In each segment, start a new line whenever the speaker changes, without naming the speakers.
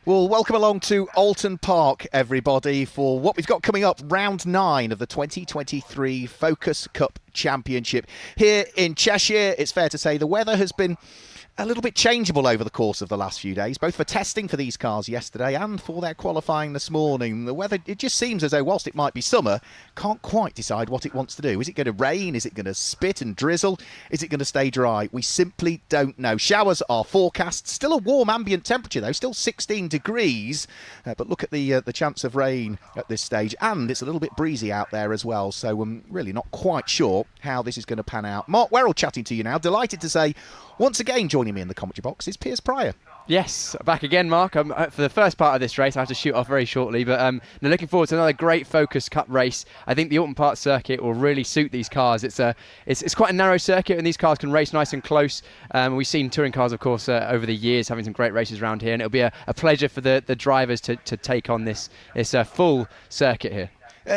Well, welcome along to Oulton Park, everybody, for what we've got coming up, round 9 of the 2023 Focus Cup Championship. Here in Cheshire, it's fair to say the weather has been a little bit changeable over the course of the last few days, both for testing for these cars yesterday and for their qualifying this morning. The weather, it just seems as though whilst it might be summer, can't quite decide what it wants to do. Is it going to rain? Is it going to spit and drizzle? Is it going to stay dry? We simply don't know. Showers are forecast. Still a warm ambient temperature though, still 16 degrees. But look at the chance of rain at this stage, and it's a little bit breezy out there as well. So I'm really not quite sure how this is going to pan out. Mark Werrell chatting to you now. Delighted to say, once again, joining me in the commentary box is Piers Pryor.
Yes, back again, Mark. For the first part of this race, I have to shoot off very shortly, but looking forward to another great Focus Cup race. I think the Oulton Park circuit will really suit these cars. It's quite a narrow circuit, and these cars can race nice and close. We've seen touring cars, of course, over the years having some great races around here, and it'll be a pleasure for the drivers to take on this full circuit here.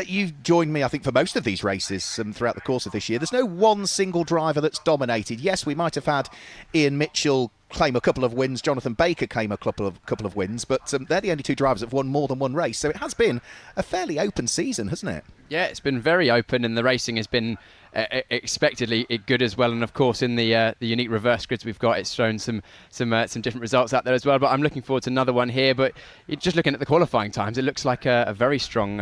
You've joined me, I think, for most of these races throughout the course of this year. There's no one single driver that's dominated. Yes, we might have had Ian Mitchell claim a couple of wins, Jonathan Baker claim a couple of wins, but they're the only two drivers that have won more than one race. So it has been a fairly open season, hasn't it? Yeah,
it's been very open, and the racing has been expectedly good as well. And of course, in the unique reverse grids we've got, it's shown some different results out there as well. But I'm looking forward to another one here. But just looking at the qualifying times, it looks like a very strong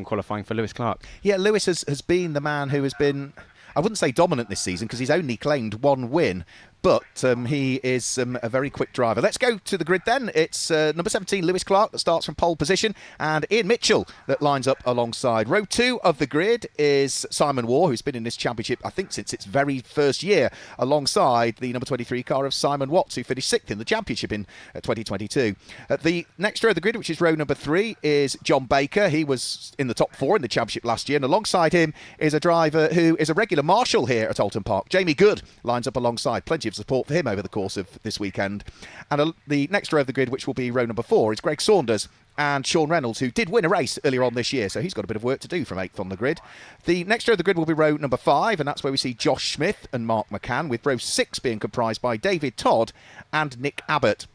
qualifying for Lewis Clark.
Yeah, Lewis has been the man who has been, I wouldn't say dominant this season because he's only claimed one win, but he is a very quick driver. Let's go to the grid then. It's number 17, Lewis Clark, that starts from pole position, and Ian Mitchell that lines up alongside. Row 2 of the grid is Simon Waugh, who's been in this championship, I think, since its very first year, alongside the number 23 car of Simon Watts, who finished 6th in the championship in 2022. The next row of the grid, which is row number 3, is John Baker. He was in the top 4 in the championship last year, and alongside him is a driver who is a regular marshal here at Oulton Park. Jamie Good lines up alongside. Plenty of support for him over the course of this weekend. And the next row of the grid, which will be row number 4, is Greg Saunders and Sean Reynolds, who did win a race earlier on this year, so he's got a bit of work to do from 8th on the grid. The next row of the grid will be row number 5, and that's where we see Josh Smith and Mark McCann, with row 6 being comprised by David Todd and Nick Abbott.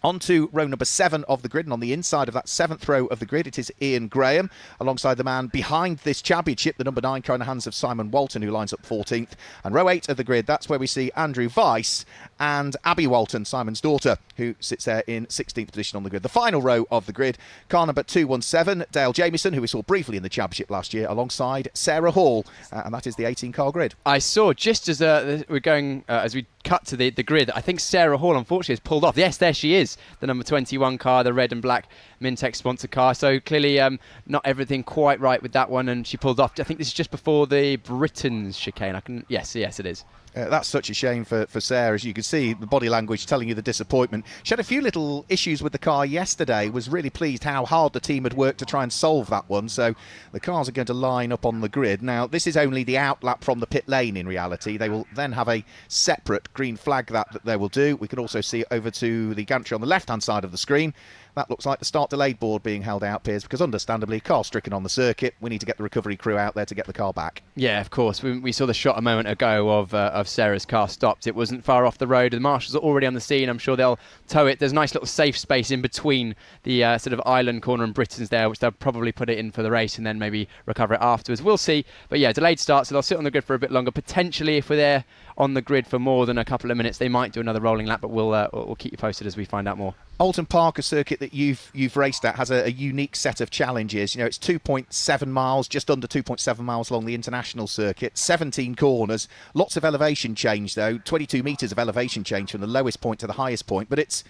On to row number 7 of the grid, and on the inside of that 7th row of the grid, it is Ian Graham, alongside the man behind this championship, the number 9 car in the hands of Simon Walton, who lines up 14th. And row 8 of the grid, that's where we see Andrew Weiss and Abby Walton, Simon's daughter, who sits there in 16th position on the grid. The final row of the grid, car number 217, Dale Jamieson, who we saw briefly in the championship last year, alongside Sarah Hall, and that is the 18-car grid.
I saw, just as we're going, as we cut to the grid, I think Sarah Hall, unfortunately, has pulled off. Yes, there she is, the number 21 car, the red and black Mintex sponsor car. So clearly not everything quite right with that one, and she pulled off. I think this is just before the Britain's chicane. Yes, it is.
That's such a shame for Sarah. As you can see, the body language telling you the disappointment. She had a few little issues with the car yesterday. Was really pleased how hard the team had worked to try and solve that one. So the cars are going to line up on the grid. Now, this is only the outlap from the pit lane in reality. They will then have a separate green flag that they will do. We can also see over to the gantry on the left-hand side of the screen. That looks like the start delayed board being held out, Piers, because understandably, car stricken on the circuit. We need to get the recovery crew out there to get the car back.
Yeah, of course. We saw the shot a moment ago of Sarah's car stopped. It wasn't far off the road. The marshals are already on the scene. I'm sure they'll tow it. There's a nice little safe space in between the sort of island corner and Britain's there, which they'll probably put it in for the race and then maybe recover it afterwards. We'll see. But yeah, delayed start, so they'll sit on the grid for a bit longer. Potentially, if we're there on the grid for more than a couple of minutes, they might do another rolling lap, but we'll keep you posted as we find out more.
Oulton Park, a circuit that you've raced at, has a unique set of challenges. You know, it's 2.7 miles, just under 2.7 miles along the international circuit, 17 corners, lots of elevation change though, 22 metres of elevation change from the lowest point to the highest point, but it's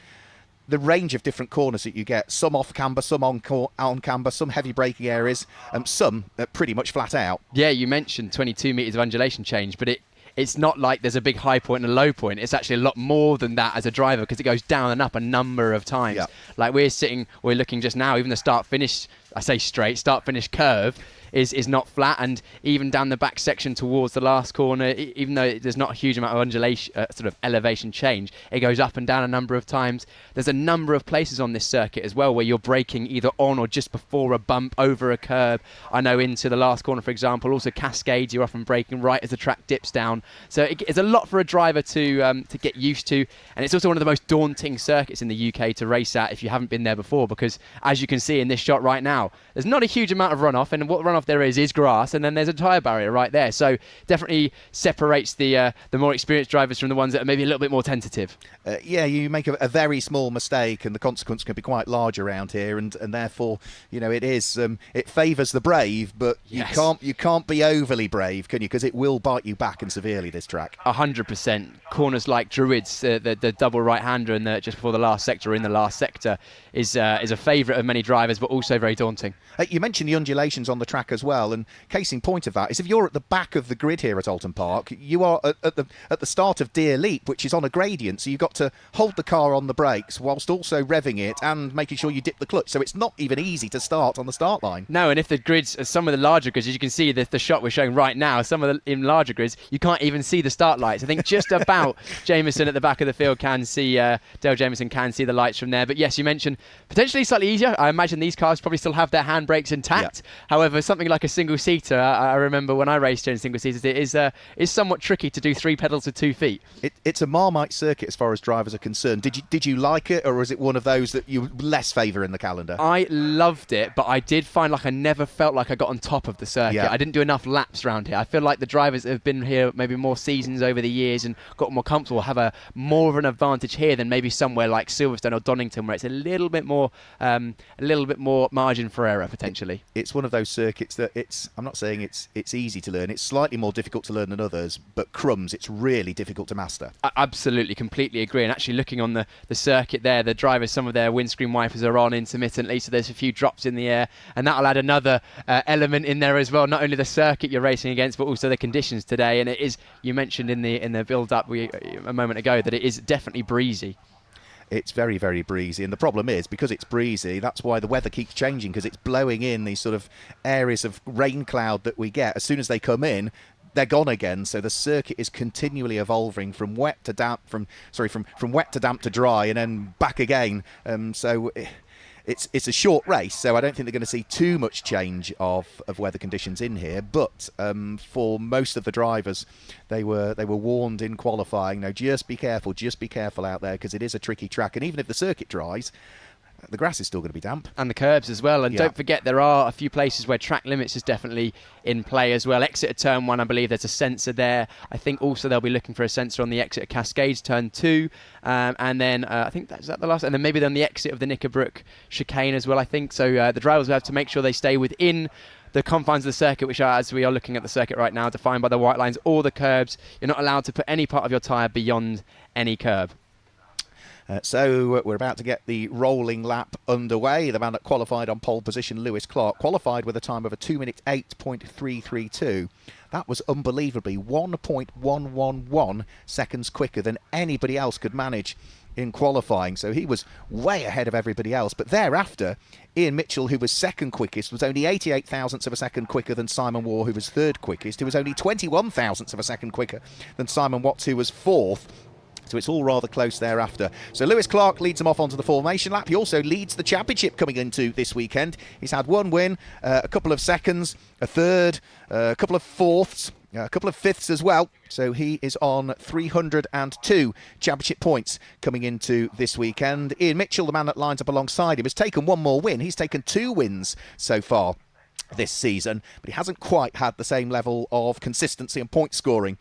the range of different corners that you get, some off camber, some on camber, some heavy braking areas, and some pretty much flat out.
Yeah, you mentioned 22 metres of undulation change, but it's not like there's a big high point and a low point. It's actually a lot more than that as a driver, because it goes down and up a number of times. Yeah. Like we're looking just now, even the start-finish, I say straight, start-finish curve is not flat, and even down the back section towards the last corner, even though there's not a huge amount of undulation, sort of elevation change, it goes up and down a number of times. There's a number of places on this circuit as well where you're braking either on or just before a bump, over a curb. I know into the last corner, for example, also cascades, you're often braking right as the track dips down. So it's a lot for a driver to get used to, and it's also one of the most daunting circuits in the UK to race at if you haven't been there before, because as you can see in this shot right now, there's not a huge amount of runoff, and what runoff there is grass, and then there's a tyre barrier right there. So definitely separates the more experienced drivers from the ones that are maybe a little bit more tentative.
Yeah, you make a very small mistake and the consequence can be quite large around here, and therefore, you know, it is it favours the brave, but
Yes.
you can't be overly brave, can you? Because it will bite you back and severely, this track.
100%. Corners like Druids, the double right-hander and just before the last sector, or in the last sector, is a favourite of many drivers, but also very daunting.
You mentioned the undulations on the track as well, and case in point of that is if you're at the back of the grid here at Oulton Park, you are at the start of Deer Leap, which is on a gradient, so you've got to hold the car on the brakes whilst also revving it and making sure you dip the clutch, so it's not even easy to start on the start line.
No, and if the grids, some of the larger grids, as you can see the shot we're showing right now, some of the in larger grids, you can't even see the start lights. I think just about Jameson at the back of the field can see, Dale Jameson can see the lights from there. But yes, you mentioned potentially slightly easier. I imagine these cars probably still have their handbrakes intact. Yeah. However, something like a single-seater, I remember when I raced here in single-seaters, it is somewhat tricky to do 3 pedals with 2 feet.
It's a Marmite circuit as far as drivers are concerned. Did you like it, or was it one of those that you less favour in the calendar?
I loved it, but I did find like I never felt like I got on top of the circuit. Yeah. I didn't do enough laps around here. I feel like the drivers that have been here maybe more seasons over the years and got more comfortable have a more of an advantage here than maybe somewhere like Silverstone or Donington, where it's a little bit more margin for error potentially.
It's one of those circuits that I'm not saying it's easy to learn. It's slightly more difficult to learn than others, but crumbs, it's really difficult to master.
I absolutely, completely agree. And actually looking on the circuit there, the drivers, some of their windscreen wipers are on intermittently, so there's a few drops in the air, and that'll add another element in there as well. Not only the circuit you're racing against, but also the conditions today. And it is, you mentioned in the build-up a moment ago, that it is definitely breezy.
It's very, very breezy, and the problem is, because it's breezy, that's why the weather keeps changing, because it's blowing in these sort of areas of rain cloud that we get. As soon as they come in, they're gone again. So the circuit is continually evolving from wet to damp, from wet to damp to dry, and then back again. It's a short race, so I don't think they're going to see too much change of weather conditions in here. But for most of the drivers, they were warned in qualifying. No, just be careful out there, because it is a tricky track. And even if the circuit dries, the grass is still going to be damp. And
the curbs as well. And don't forget, there are a few places where track limits is definitely in play as well. Exeter Turn 1, I believe there's a sensor there. I think also they'll be looking for a sensor on the Exeter Cascades Turn 2. And then I think that's the last. And then maybe on the exit of the Knickerbrook chicane as well, I think. So the drivers will have to make sure they stay within the confines of the circuit, which are, as we are looking at the circuit right now, defined by the white lines or the curbs. You're not allowed to put any part of your tyre beyond any curb.
So we're about to get the rolling lap underway. The man that qualified on pole position, Lewis Clark, qualified with a time of a 2:08.332. That was unbelievably 1.111 seconds quicker than anybody else could manage in qualifying. So he was way ahead of everybody else. But thereafter, Ian Mitchell, who was second quickest, was only 88 thousandths of a second quicker than Simon Waugh, who was third quickest, who was only 21 thousandths of a second quicker than Simon Watts, who was fourth. So it's all rather close thereafter. So Lewis Clark leads them off onto the formation lap. He also leads the championship coming into this weekend. He's had one win, a couple of seconds, a third, a couple of fourths, a couple of fifths as well. So he is on 302 championship points coming into this weekend. Ian Mitchell, the man that lines up alongside him, has taken one more win. He's taken 2 wins so far this season, but he hasn't quite had the same level of consistency and point scoring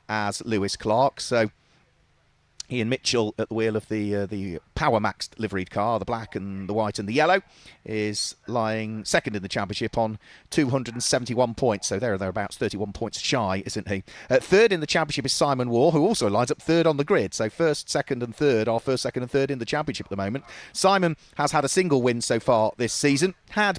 as Lewis Clark. So Ian Mitchell at the wheel of the Power Max liveried car, the black and the white and the yellow, is lying second in the championship on 271 points. So thereabouts, 31 points shy, isn't he? Third in the championship is Simon Waugh, who also lines up third on the grid. So first, second and third are first, second and third in the championship at the moment. Simon has had a single win so far this season. Had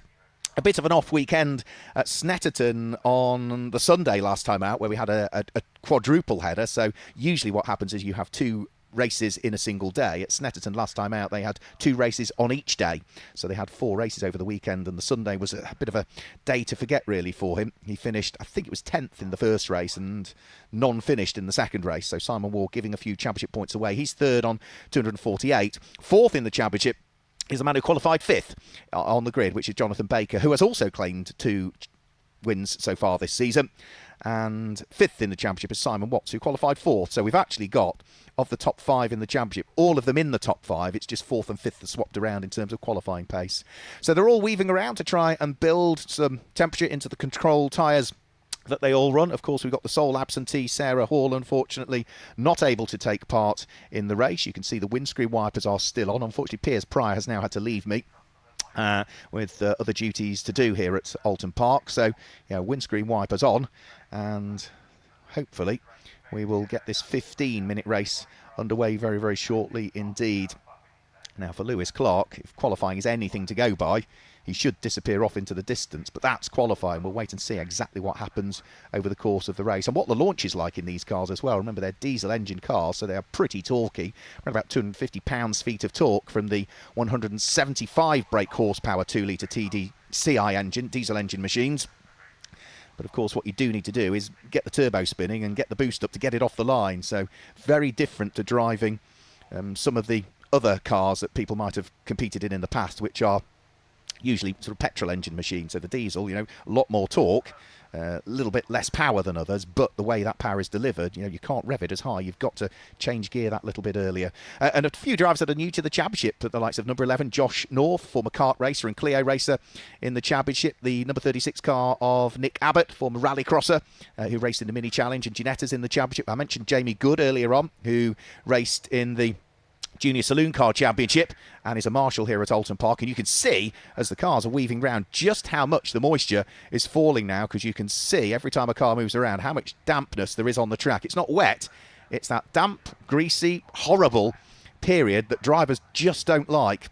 a bit of an off weekend at Snetterton on the Sunday last time out, where we had a quadruple header. So usually what happens is you have 2 races in a single day. At Snetterton last time out, they had 2 races on each day. So they had 4 races over the weekend, and the Sunday was a bit of a day to forget, really, for him. He finished, I think it was 10th in the first race and non-finished in the second race. So Simon Ward giving a few championship points away. He's third on 248. Fourth in the championship is the man who qualified 5th on the grid, which is Jonathan Baker, who has also claimed 2 wins so far this season. And 5th in the championship is Simon Watts, who qualified 4th. So we've actually got, of the top 5 in the championship, all of them in the top 5. It's just 4th and 5th that swapped around in terms of qualifying pace. So they're all weaving around to try and build some temperature into the control tyres that they all run. Of course, we've got the sole absentee, Sarah Hall, unfortunately not able to take part in the race. You can see the windscreen wipers are still on. Unfortunately, Piers Pryor has now had to leave me with other duties to do here at Oulton Park. So, windscreen wipers on, and hopefully we will get this 15-minute race underway very, very shortly indeed. Now, for Lewis Clark, if qualifying is anything to go by, he should disappear off into the distance, but that's qualifying. We'll wait and see exactly what happens over the course of the race and what the launch is like in these cars as well. Remember, they're diesel engine cars, so they are pretty torquey. Around about 250 pounds-feet of torque from the 175 brake horsepower 2-litre TDCi engine, diesel engine machines. But of course, what you do need to do is get the turbo spinning and get the boost up to get it off the line. So very different to driving some of the other cars that people might have competed in the past, which are usually sort of petrol engine machines. So the diesel, a lot more torque, a little bit less power than others, but the way that power is delivered, you can't rev it as high. You've got to change gear that little bit earlier. And a few drivers that are new to the championship, the likes of number 11, Josh North, former kart racer and Clio racer in the championship. The number 36 car of Nick Abbott, former rally crosser, who raced in the mini challenge, and Ginetta's in the championship. I mentioned Jamie Good earlier on, who raced in the Junior Saloon Car Championship and is a marshal here at Oulton Park. And you can see, as the cars are weaving round, just how much the moisture is falling now, because you can see every time a car moves around how much dampness there is on the track. It's not wet, it's that damp, greasy, horrible period that drivers just don't like.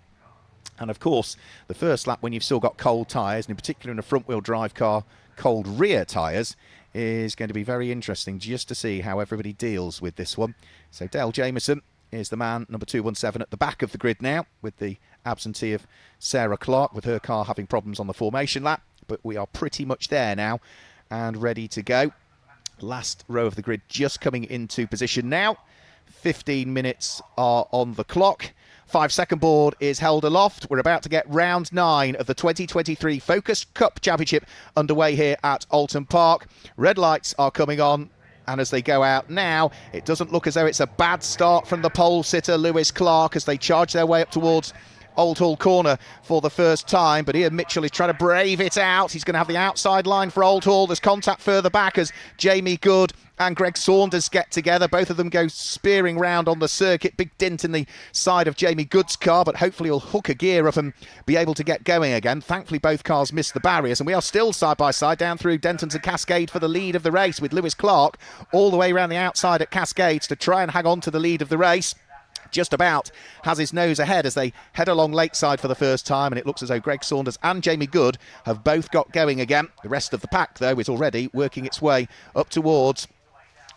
And of course, the first lap, when you've still got cold tyres, and in particular in a front-wheel drive car, cold rear tyres, is going to be very interesting just to see how everybody deals with this one. So Dale Jameson is the man, number 217, at the back of the grid now, with the absentee of Sarah Clark, with her car having problems on the formation lap. But we are pretty much there now and ready to go. Last row of the grid just coming into position now. 15 minutes are on the clock. 5-second board is held aloft. We're about to get round 9 of the 2023 Focus Cup Championship underway here at Oulton Park. Red lights are coming on, and as they go out now, it doesn't look as though it's a bad start from the pole sitter Lewis Clark as they charge their way up towards Old Hall Corner for the first time. But Ian Mitchell is trying to brave it out. He's going to have the outside line for Old Hall. There's contact further back as Jamie Good and Greg Saunders get together. Both of them go spearing round on the circuit. Big dint in the side of Jamie Good's car, but hopefully he'll hook a gear up and be able to get going again. Thankfully, both cars missed the barriers, and we are still side by side down through Denton's and Cascade for the lead of the race, with Lewis Clark all the way around the outside at Cascades to try and hang on to the lead of the race. Just about has his nose ahead as they head along Lakeside for the first time, and it looks as though Greg Saunders and Jamie Good have both got going again. The rest of the pack, though, is already working its way up towards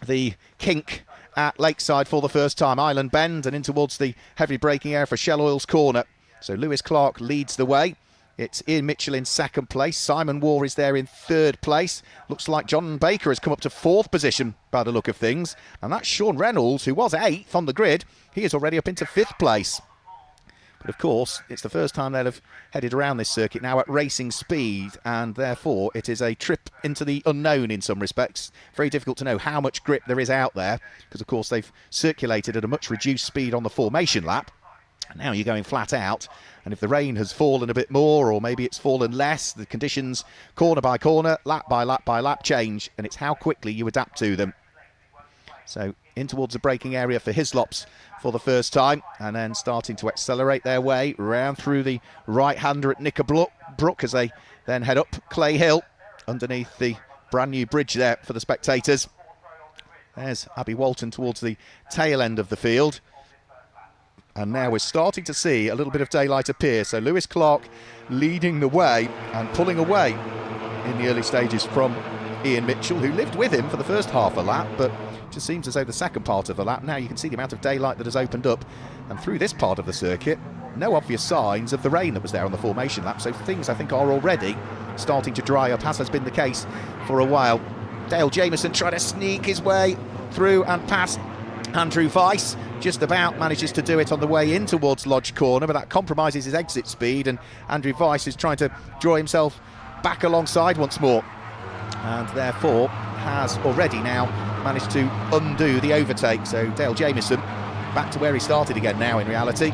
the kink at Lakeside for the first time. Island Bend and in towards the heavy braking area for Shell Oil's Corner. So Lewis Clark leads the way. It's Ian Mitchell in second place. Simon War is there in third place. Looks like John Baker has come up to fourth position by the look of things. And that's Sean Reynolds, who was 8th on the grid. He is already up into 5th place. But of course, it's the first time they'll have headed around this circuit now at racing speed, and therefore it is a trip into the unknown in some respects. Very difficult to know how much grip there is out there, because of course they've circulated at a much reduced speed on the formation lap. And now you're going flat out, and if the rain has fallen a bit more, or maybe it's fallen less, the conditions corner by corner, lap by lap by lap change, and it's how quickly you adapt to them. So in towards the braking area for Hislops for the first time, and then starting to accelerate their way round through the right-hander at Knickerbrook as they then head up Clay Hill underneath the brand new bridge there for the spectators. There's Abby Walton towards the tail end of the field. And now we're starting to see a little bit of daylight appear. So Lewis Clark leading the way and pulling away in the early stages from Ian Mitchell, who lived with him for the first half a lap, but Just seems as though the second part of the lap, now you can see the amount of daylight that has opened up, and through this part of the circuit, no obvious signs of the rain that was there on the formation lap, so things I think are already starting to dry up, as has been the case for a while. Dale Jamieson trying to sneak his way through and past Andrew Weiss, just about manages to do it on the way in towards Lodge Corner, but that compromises his exit speed, and Andrew Weiss is trying to draw himself back alongside once more, and therefore has already now managed to undo the overtake. So Dale Jamieson back to where he started again now in reality.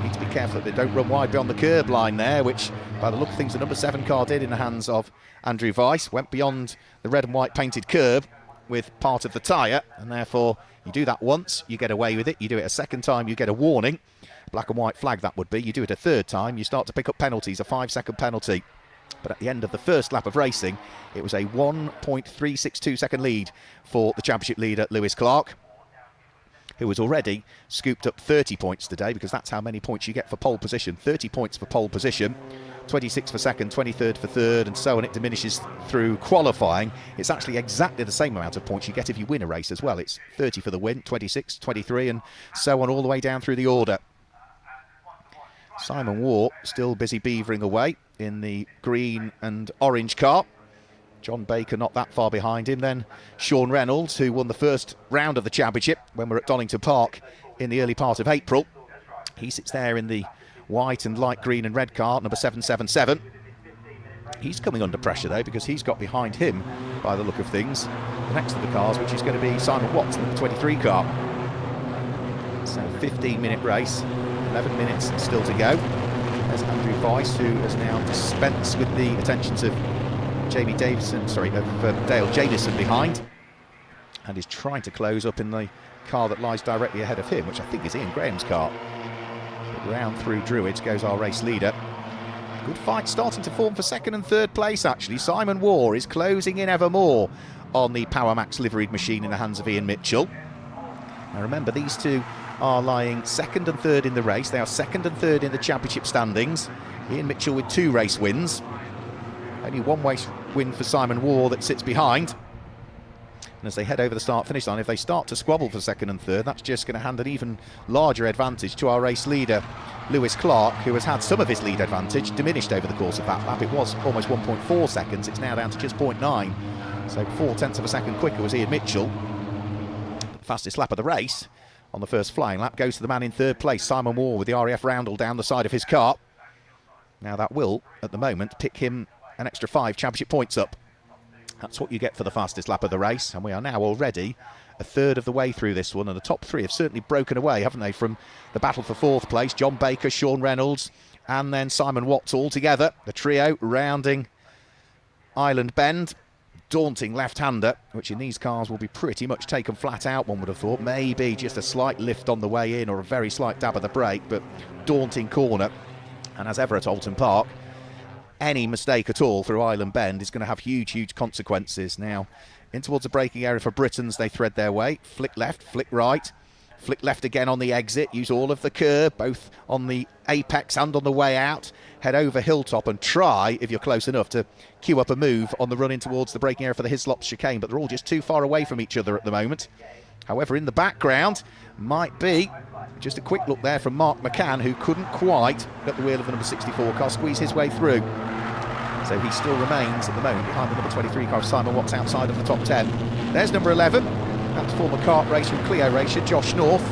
Need to be careful that they don't run wide beyond the curb line there, which by the look of things the number 7 car did in the hands of Andrew Weiss. Went beyond the red and white painted curb with part of the tyre, and therefore you do that once, you get away with it. You do it a second time, you get a warning. Black and white flag that would be. You do it a third time, you start to pick up penalties, a 5-second penalty. But at the end of the first lap of racing, it was a 1.362 second lead for the championship leader Lewis Clark, who has already scooped up 30 points today, because that's how many points you get for pole position. 30 points for pole position, 26 for second, 23rd for third, and so on. It diminishes through qualifying. It's actually exactly the same amount of points you get if you win a race as well. It's 30 for the win, 26, 23, and so on all the way down through the order. Simon Waugh still busy beavering away in the green and orange car. John Baker not that far behind him. Then Sean Reynolds, who won the first round of the championship when we're at Donington Park in the early part of April. He sits there in the white and light green and red car, number 777. He's coming under pressure though, because he's got behind him, by the look of things, the next of the cars, which is going to be Simon Watts, number 23 car. So 15-minute race, 11 minutes still to go. There's Andrew Weiss, who has now dispensed with the attentions of Dale Jamieson behind, and is trying to close up in the car that lies directly ahead of him, which I think is Ian Graham's car. But round through Druids goes our race leader. Good fight starting to form for second and third place, actually. Simon Waugh is closing in ever more on the Power Max liveried machine in the hands of Ian Mitchell. Now remember, these two are lying second and third in the race. They are second and third in the championship standings. Ian Mitchell with 2 race wins. Only 1 race win for Simon Waugh that sits behind. And as they head over the start-finish line, if they start to squabble for second and third, that's just going to hand an even larger advantage to our race leader, Lewis Clark, who has had some of his lead advantage diminished over the course of that lap. It was almost 1.4 seconds. It's now down to just 0.9. So 0.4 of a second quicker was Ian Mitchell. The fastest lap of the race on the first flying lap goes to the man in third place, Simon Waugh, with the RAF roundel down the side of his car. Now that will, at the moment, pick him an extra 5 championship points up. That's what you get for the fastest lap of the race, and we are now already a third of the way through this one, and the top 3 have certainly broken away, haven't they, from the battle for 4th place. John Baker, Sean Reynolds, and then Simon Watts all together. The trio rounding Island Bend. Daunting left-hander, which in these cars will be pretty much taken flat out, one would have thought. Maybe just a slight lift on the way in or a very slight dab of the brake, but daunting corner. And as ever at Oulton Park, any mistake at all through Island Bend is going to have huge, huge consequences. Now, in towards the braking area for Britons, they thread their way. Flick left, flick right, flick left again on the exit. Use all of the curb, both on the apex and on the way out. Head over Hilltop and try, if you're close enough, to queue up a move on the run in towards the braking area for the Hislop's chicane, but they're all just too far away from each other at the moment. However, in the background might be just a quick look there from Mark McCann, who couldn't quite, at the wheel of the number 64 car, squeeze his way through. So he still remains at the moment behind the number 23 car of Simon Watts, outside of the top 10. There's number 11, that's former kart racer and Clio racer Josh North.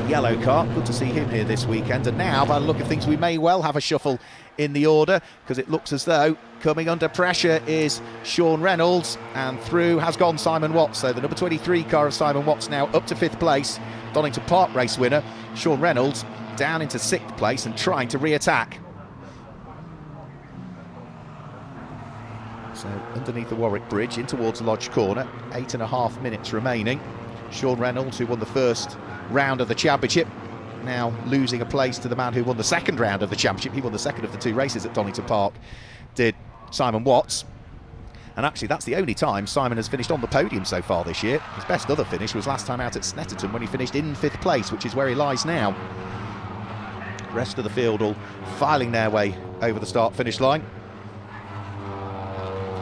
Yellow car, good to see him here this weekend. And now, by the look of things, we may well have a shuffle in the order, because it looks as though coming under pressure is Sean Reynolds, and through has gone Simon Watts. So the number 23 car of Simon Watts now up to 5th place. Donington Park race winner Sean Reynolds down into 6th place and trying to re-attack. So underneath the Warwick Bridge in towards Lodge Corner, 8.5 minutes remaining. Sean Reynolds, who won the first round of the championship, now losing a place to the man who won the second round of the championship. He won the second of the 2 races at Donington Park, did Simon Watts. And actually that's the only time Simon has finished on the podium so far this year. His best other finish was last time out at Snetterton when he finished in 5th place, which is where he lies now. The rest of the field all filing their way over the start-finish line.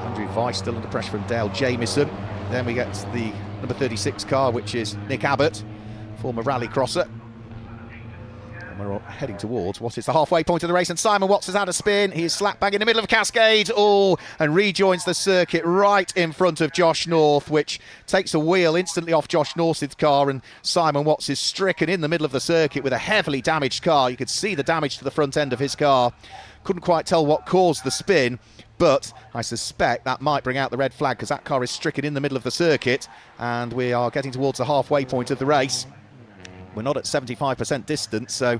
Andrew Weiss still under pressure from Dale Jamieson. Then we get the number 36 car, which is Nick Abbott, former rally crosser. And we're heading towards what is the halfway point of the race, and Simon Watts has had a spin. He is slap bang in the middle of Cascade, and rejoins the circuit right in front of Josh North, which takes a wheel instantly off Josh North's car, and Simon Watts is stricken in the middle of the circuit with a heavily damaged car. You could see the damage to the front end of his car. Couldn't quite tell what caused the spin, but I suspect that might bring out the red flag, because that car is stricken in the middle of the circuit, and we are getting towards the halfway point of the race. We're not at 75% distance, so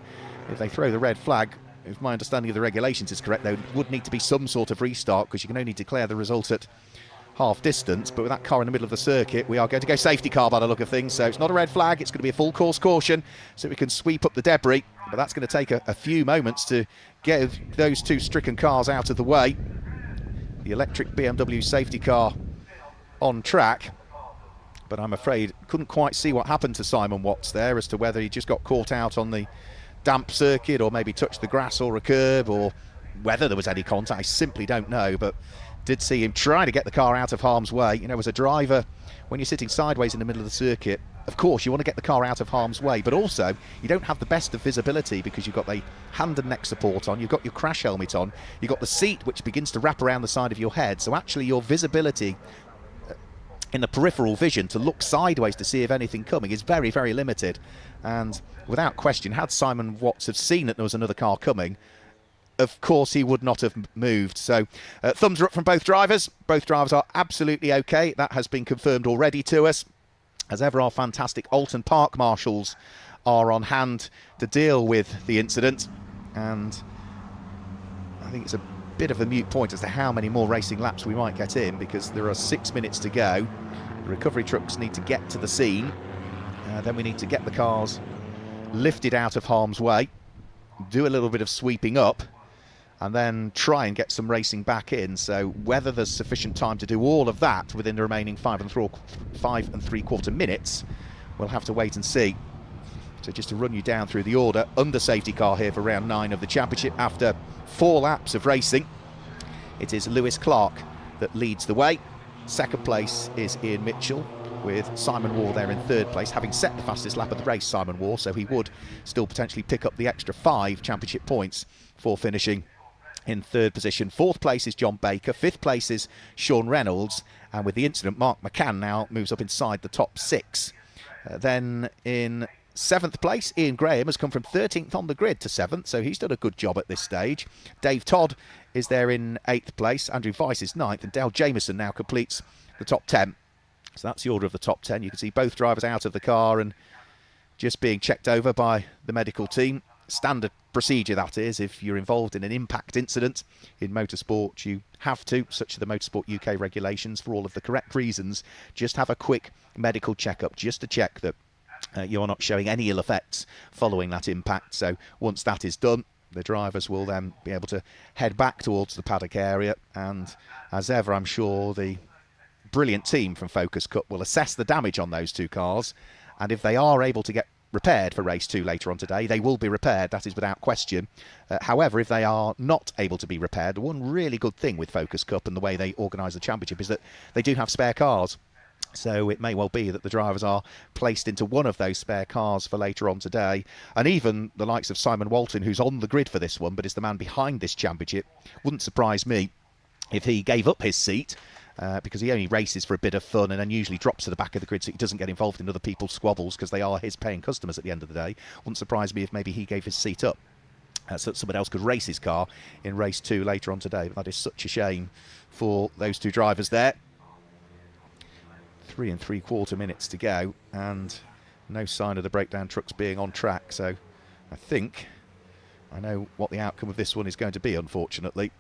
if they throw the red flag, if my understanding of the regulations is correct, there would need to be some sort of restart, because you can only declare the result at half distance. But with that car in the middle of the circuit, we are going to go safety car by the look of things, so it's not a red flag, it's going to be a full course caution, so we can sweep up the debris, but that's going to take a few moments to get those two stricken cars out of the way. The electric BMW safety car on track, but I'm afraid couldn't quite see what happened to Simon Watts there, as to whether he just got caught out on the damp circuit or maybe touched the grass or a curb, or whether there was any contact. I simply don't know, but did see him trying to get the car out of harm's way. You know, as a driver, when you're sitting sideways in the middle of the circuit, of course you want to get the car out of harm's way, but also you don't have the best of visibility, because you've got the hand and neck support on, you've got your crash helmet on, you've got the seat which begins to wrap around the side of your head, so actually your visibility in the peripheral vision to look sideways to see if anything coming is very, very limited. And without question, had Simon Watts have seen that there was another car coming, of course he would not have moved. So thumbs are up from both drivers. Both drivers are absolutely okay. That has been confirmed already to us. As ever, our fantastic Oulton Park marshals are on hand to deal with the incident, and I think it's a bit of a moot point as to how many more racing laps we might get in, because there are 6 minutes to go. The recovery trucks need to get to the scene, then we need to get the cars lifted out of harm's way, do a little bit of sweeping up, and then try and get some racing back in. So whether there's sufficient time to do all of that within the remaining 5 3/4 minutes, we'll have to wait and see. So just to run you down through the order, under safety car here for round 9 of the championship, after 4 laps of racing, it is Lewis Clark that leads the way. Second place is Ian Mitchell, with Simon Waugh there in third place, having set the fastest lap of the race, Simon Waugh, so he would still potentially pick up the extra 5 championship points for finishing in third position. Fourth place is John Baker, fifth place is Sean Reynolds, and with the incident, Mark McCann now moves up inside the top 6. Then in 7th place, Ian Graham has come from 13th on the grid to 7th, so he's done a good job at this stage. Dave Todd is there in 8th place, Andrew Weiss is 9th, and Dale Jameson now completes the top 10. So that's the order of the top 10. You can see both drivers out of the car and just being checked over by the medical team. Standard procedure, that is. If you're involved in an impact incident in motorsport, you have to, such are the Motorsport UK regulations, for all of the correct reasons, just have a quick medical checkup, just to check that you're not showing any ill effects following that impact. So once that is done, the drivers will then be able to head back towards the paddock area, and as ever, I'm sure the brilliant team from Focus Cup will assess the damage on those 2 cars, and if they are able to get repaired for race 2 later on today, they will be repaired, that is without question. However, if they are not able to be repaired, the one really good thing with Focus Cup and the way they organise the championship is that they do have spare cars. So it may well be that the drivers are placed into one of those spare cars for later on today. And even the likes of Simon Walton, who's on the grid for this one, but is the man behind this championship, wouldn't surprise me if he gave up his seat, because he only races for a bit of fun and then usually drops to the back of the grid so he doesn't get involved in other people's squabbles, because they are his paying customers at the end of the day. Wouldn't surprise me if maybe he gave his seat up so that someone else could race his car in race 2 later on today. But that is such a shame for those 2 drivers there. 3 3/4 minutes to go, and no sign of the breakdown trucks being on track. So I think I know what the outcome of this one is going to be, unfortunately.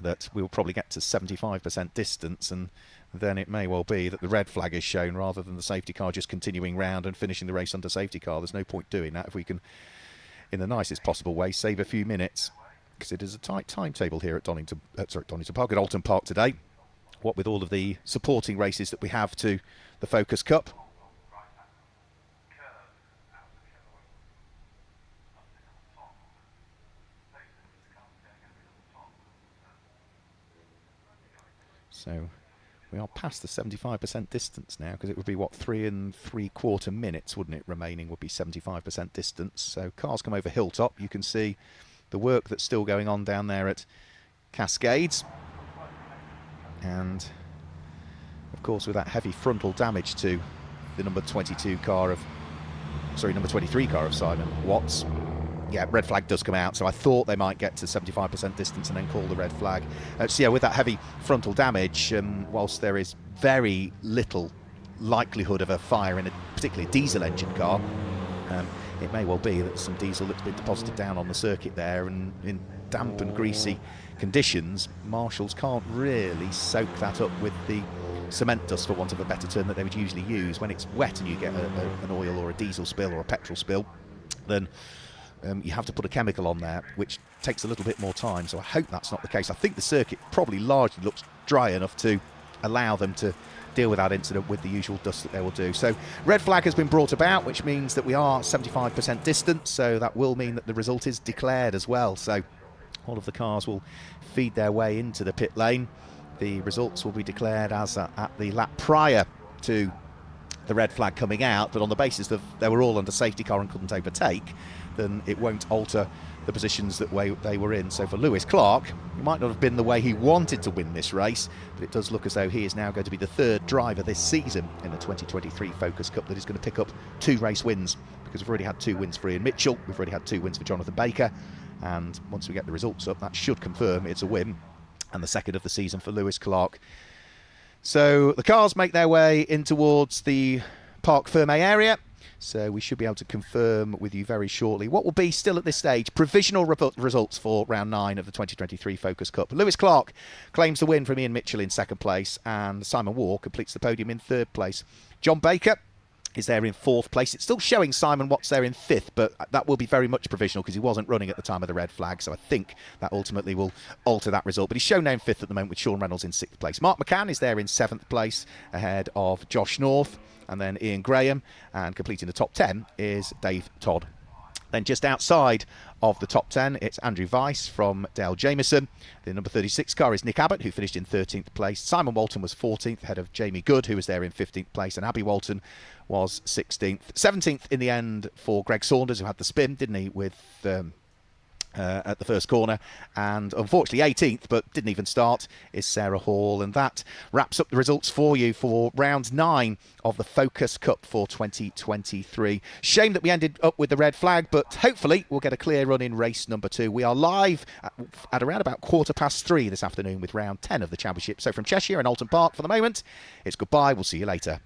That we'll probably get to 75% distance, and then it may well be that the red flag is shown rather than the safety car just continuing round and finishing the race under safety car. There's no point doing that if we can, in the nicest possible way, save a few minutes, because it is a tight timetable here at Donington Park, at Oulton Park today. What with all of the supporting races that we have to the Focus Cup. So We are past the 75% distance now, because it would be, what, 3 3/4 minutes, wouldn't it, remaining would be 75% distance. So cars come over Hilltop. You can see the work that's still going on down there at Cascades. And, of course, with that heavy frontal damage to the number 23 car of Simon Watts. Yeah, red flag does come out, so I thought they might get to 75% distance and then call the red flag. So yeah, with that heavy frontal damage, whilst there is very little likelihood of a fire in a particularly diesel engine car, it may well be that some diesel that's been deposited down on the circuit there, and in damp and greasy conditions, marshals can't really soak that up with the cement dust, for want of a better term, that they would usually use. When it's wet and you get an oil or a diesel spill or a petrol spill, then you have to put a chemical on there, which takes a little bit more time. So I hope that's not the case. I think the circuit probably largely looks dry enough to allow them to deal with that incident with the usual dust that they will do. So red flag has been brought about, which means that we are 75% distant, so that will mean that the result is declared as well. So all of the cars will feed their way into the pit lane. The results will be declared as at the lap prior to the red flag coming out, but on the basis that they were all under safety car and couldn't overtake, then it won't alter the positions that they were in. So for Lewis Clark, it might not have been the way he wanted to win this race, but it does look as though he is now going to be the third driver this season in the 2023 Focus Cup that is going to pick up 2 race wins, because we've already had 2 wins for Ian Mitchell, we've already had 2 wins for Jonathan Baker, and once we get the results up, that should confirm it's a win, and the second of the season for Lewis Clark. So the cars make their way in towards the Parc Fermé area, so we should be able to confirm with you very shortly what will be, still at this stage, provisional results for round 9 of the 2023 Focus Cup. Lewis Clark claims the win from Ian Mitchell in 2nd place, and Simon Waugh completes the podium in 3rd place. John Baker is there in 4th place. It's still showing Simon Watts there in 5th, but that will be very much provisional because he wasn't running at the time of the red flag, so I think that ultimately will alter that result. But he's shown now in 5th at the moment, with Sean Reynolds in 6th place. Mark McCann is there in 7th place ahead of Josh North, and then Ian Graham, and completing the top 10 is Dave Todd. Then just outside of the top 10, it's Andrew Weiss from Dale Jameson. The number 36 car is Nick Abbott, who finished in 13th place. Simon Walton was 14th, ahead of Jamie Good, who was there in 15th place, and Abby Walton was 16th. 17th in the end for Greg Saunders, who had the spin, didn't he, with at the first corner, and unfortunately 18th, but didn't even start, is Sarah Hall. And that wraps up the results for you for round 9 of the Focus Cup for 2023. Shame that we ended up with the red flag, but hopefully we'll get a clear run in race number 2. We are live at around about 3:15 this afternoon with round 10 of the championship. So from Cheshire and Oulton Park for the moment, it's goodbye. We'll see you later.